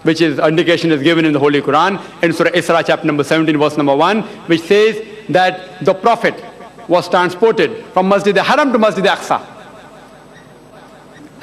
which is indication is given in the Holy Quran, in Surah Isra chapter number 17 verse number 1, which says that the Prophet was transported from Masjid al-Haram to Masjid al-Aqsa.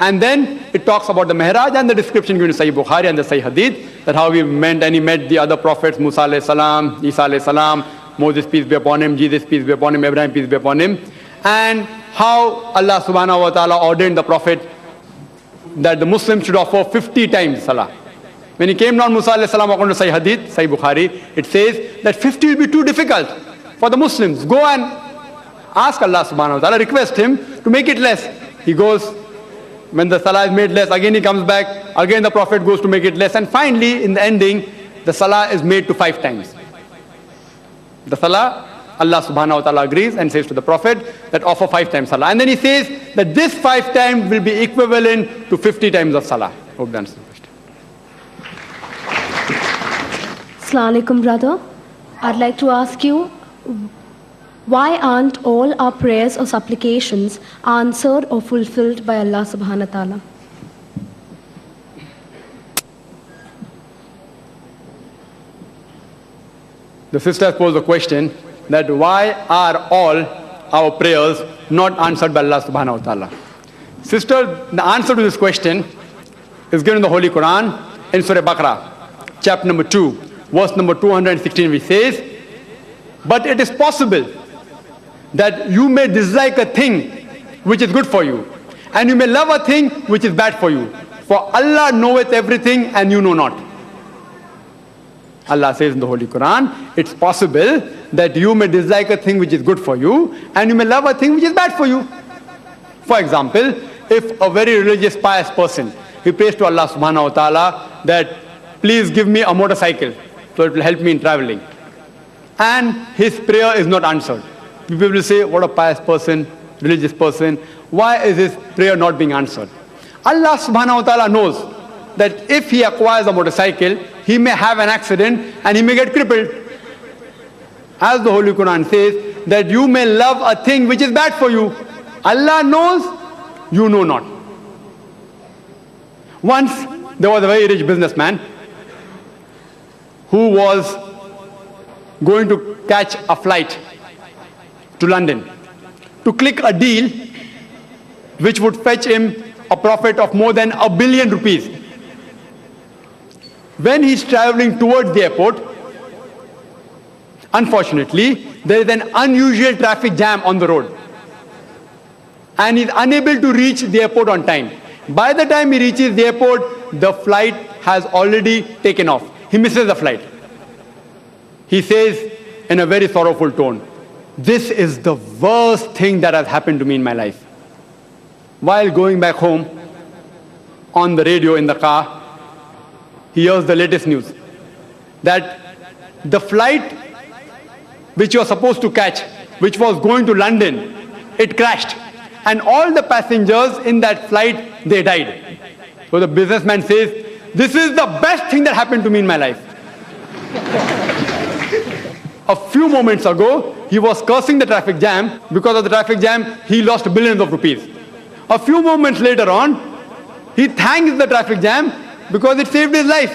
And then it talks about the Mi'raj and the description given in Sahih Bukhari and the Sahih Hadith, that how he met the other prophets, Musa alayhi salam, Isa alayhi salam, Moses peace be upon him, Jesus peace be upon him, Abraham peace be upon him, and how Allah subhanahu wa ta'ala ordained the Prophet that the Muslims should offer 50 times salah. When he came down, Musa alayhi salam, according to Sahih Hadith, Sahih Bukhari, it says that 50 will be too difficult for the Muslims. Go and ask Allah subhanahu wa ta'ala, request him to make it less. He goes, when the salah is made less, again he comes back, again the Prophet goes to make it less, and finally in the ending, the salah is made to 5 times. The salah, Allah subhanahu wa ta'ala agrees and says to the Prophet that offer 5 times salah. And then he says that this 5 times will be equivalent to 50 times of salah. Hope that answers the question. Assalamu alaikum, brother. I'd like to ask you, why aren't all our prayers or supplications answered or fulfilled by Allah subhanahu wa ta'ala? The sister posed a question that why are all our prayers not answered by Allah subhanahu wa ta'ala? Sister, the answer to this question is given in the Holy Quran in Surah Baqarah, chapter number 2, verse number 216, which says, but it is possible that you may dislike a thing which is good for you, and you may love a thing which is bad for you. For Allah knoweth everything and you know not. Allah says in the Holy Quran, it's possible that you may dislike a thing which is good for you, and you may love a thing which is bad for you. For example, if a very religious, pious person, he prays to Allah subhanahu wa ta'ala that please give me a motorcycle so it will help me in traveling, and his prayer is not answered. People will say, what a pious person, religious person, why is his prayer not being answered? Allah subhanahu wa ta'ala knows that if he acquires a motorcycle, he may have an accident and he may get crippled. As the Holy Quran says, that you may love a thing which is bad for you. Allah knows, you know not. Once, there was a very rich businessman who was going to catch a flight to London to click a deal which would fetch him a profit of more than ₹1 billion. When he's traveling towards the airport, unfortunately, there is an unusual traffic jam on the road, and he's unable to reach the airport on time. By the time he reaches the airport, the flight has already taken off. He misses the flight. He says in a very sorrowful tone, this is the worst thing that has happened to me in my life. While going back home, on the radio in the car, he hears the latest news that the flight which you were supposed to catch, which was going to London, it crashed. And all the passengers in that flight, they died. So the businessman says, this is the best thing that happened to me in my life. A few moments ago, he was cursing the traffic jam. Because of the traffic jam, he lost billions of rupees. A few moments later on, he thanks the traffic jam because it saved his life.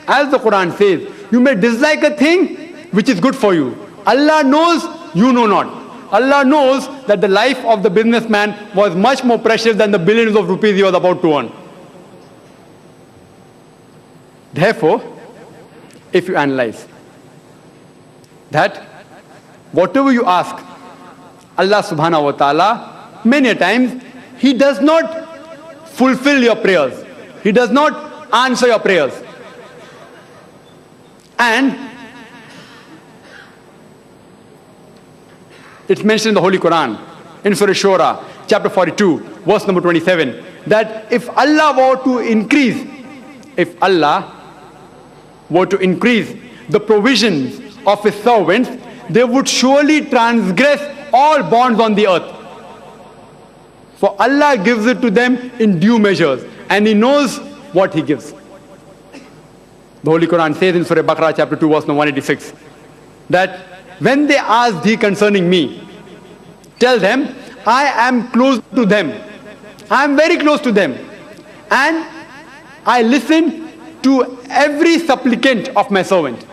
As the Quran says, you may dislike a thing which is good for you. Allah knows, you know not. Allah knows that the life of the businessman was much more precious than the billions of rupees he was about to earn. Therefore, if you analyze that whatever you ask Allah subhanahu wa ta'ala, many a times He does not fulfill your prayers. He does not answer your prayers. And it's mentioned in the Holy Quran, in Surah Shura, chapter 42, verse number 27, that if Allah were to increase the provisions of His servants, they would surely transgress all bonds on the earth. For Allah gives it to them in due measures, and He knows what He gives. The Holy Quran says in Surah Baqarah chapter 2 verse number 186 that when they ask thee concerning me, tell them, I am close to them. I am very close to them. And I listen to every supplicant of my servant.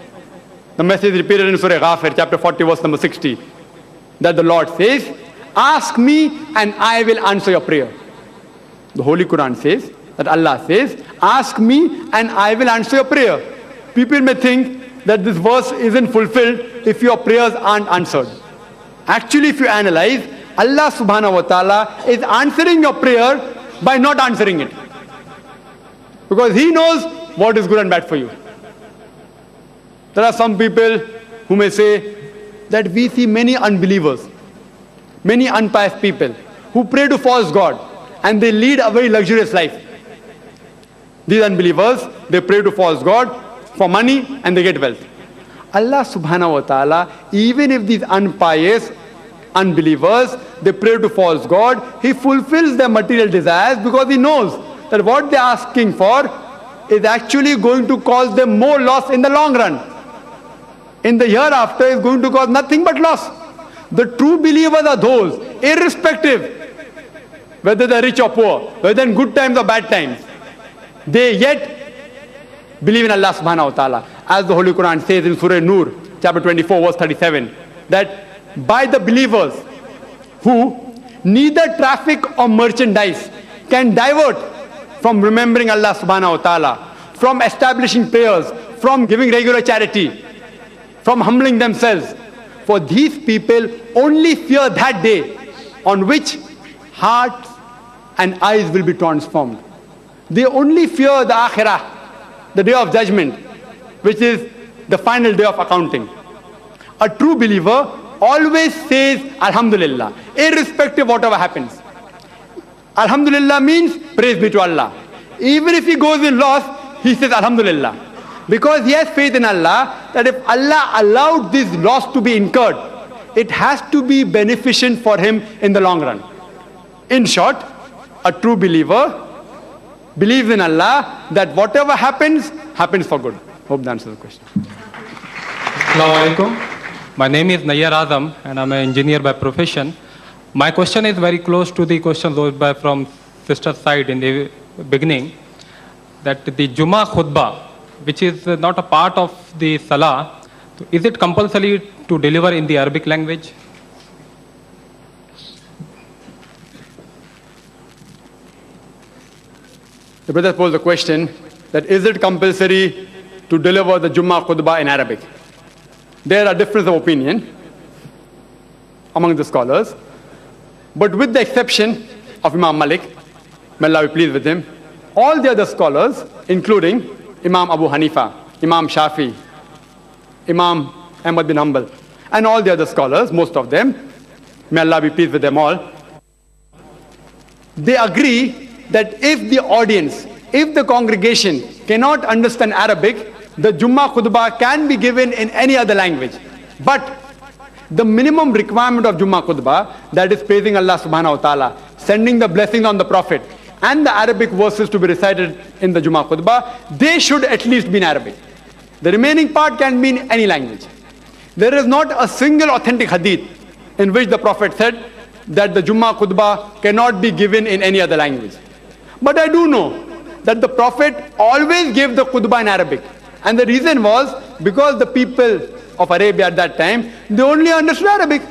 The message is repeated in Surah Ghafir, chapter 40, verse number 60, that the Lord says, ask me and I will answer your prayer. The Holy Quran says, that Allah says, ask me and I will answer your prayer. People may think that this verse isn't fulfilled if your prayers aren't answered. Actually, if you analyze, Allah subhanahu wa ta'ala is answering your prayer by not answering it. Because He knows what is good and bad for you. There are some people who may say that we see many unbelievers, many unpious people who pray to false God and they lead a very luxurious life. These unbelievers, they pray to false God for money and they get wealth. Allah subhanahu wa ta'ala, even if these unpious unbelievers, they pray to false God, He fulfills their material desires because He knows that what they are asking for is actually going to cause them more loss in the long run. In the hereafter is going to cause nothing but loss. The true believers are those, irrespective whether they're rich or poor, whether in good times or bad times, they yet believe in Allah subhanahu wa ta'ala. As the Holy Quran says in Surah Nur, chapter 24, verse 37, that by the believers who neither traffic or merchandise can divert from remembering Allah subhanahu wa ta'ala, from establishing prayers, from giving regular charity, from humbling themselves. For these people only fear that day on which hearts and eyes will be transformed. They only fear the akhirah, the day of judgment, which is the final day of accounting. A true believer always says Alhamdulillah, irrespective of whatever happens. Alhamdulillah means praise be to Allah. Even if he goes in loss, he says Alhamdulillah. Because he has faith in Allah that if Allah allowed this loss to be incurred, it has to be beneficent for him in the long run. In short, a true believer believes in Allah that whatever happens, happens for good. Hope that answers the question. Assalamu alaikum. My name is Nayyar Azam and I'm an engineer by profession. My question is very close to the question raised by from sister's side in the beginning, that the Jummah khutbah, which is not a part of the Salah, is it compulsory to deliver in the Arabic language? The brother posed the question that is it compulsory to deliver the Jummah khutbah in Arabic? There are differences of opinion among the scholars, but with the exception of Imam Malik, may Allah be pleased with him, all the other scholars, including Imam Abu Hanifa, Imam Shafi, Imam Ahmad bin Hanbal, and all the other scholars, most of them, may Allah be pleased with them all, they agree that if the audience, if the congregation cannot understand Arabic, the Jummah khutbah can be given in any other language. But the minimum requirement of Jummah khutbah, that is praising Allah subhanahu wa ta'ala, sending the blessings on the Prophet, and the Arabic verses to be recited in the Jummah khutbah, they should at least be in Arabic. The remaining part can be in any language. There is not a single authentic hadith in which the Prophet said that the Jummah khutbah cannot be given in any other language. But I do know that the Prophet always gave the khutbah in Arabic. And the reason was because the people of Arabia at that time, they only understood Arabic.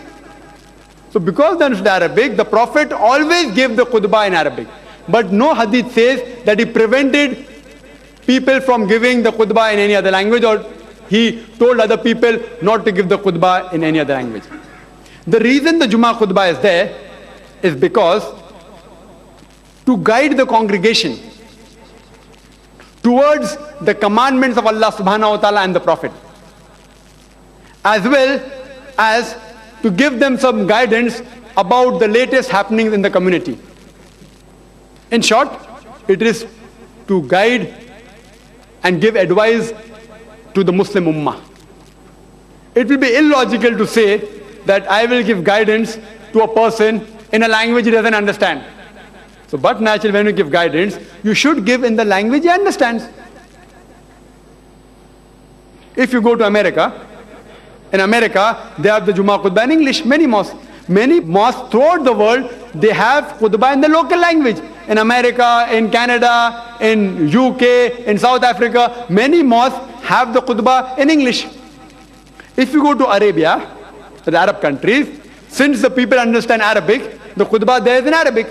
So because they understood Arabic, the Prophet always gave the khutbah in Arabic. But no hadith says that he prevented people from giving the khutbah in any other language, or he told other people not to give the khutbah in any other language. The reason the Jummah khutbah is there is because to guide the congregation towards the commandments of Allah subhanahu wa ta'ala and the Prophet, as well as to give them some guidance about the latest happenings in the community. In short, it is to guide and give advice to the Muslim Ummah. It will be illogical to say that I will give guidance to a person in a language he doesn't understand. So, but naturally, when you give guidance, you should give in the language he understands. If you go to America, in America, they have the Jummah khutbah in English, many mosques. Many mosques throughout the world, they have khutbah in the local language. in America, in Canada, in UK, in South Africa, many mosques have the khutbah in English. If you go to Arabia, the Arab countries, since the people understand Arabic, the khutbah there is in Arabic.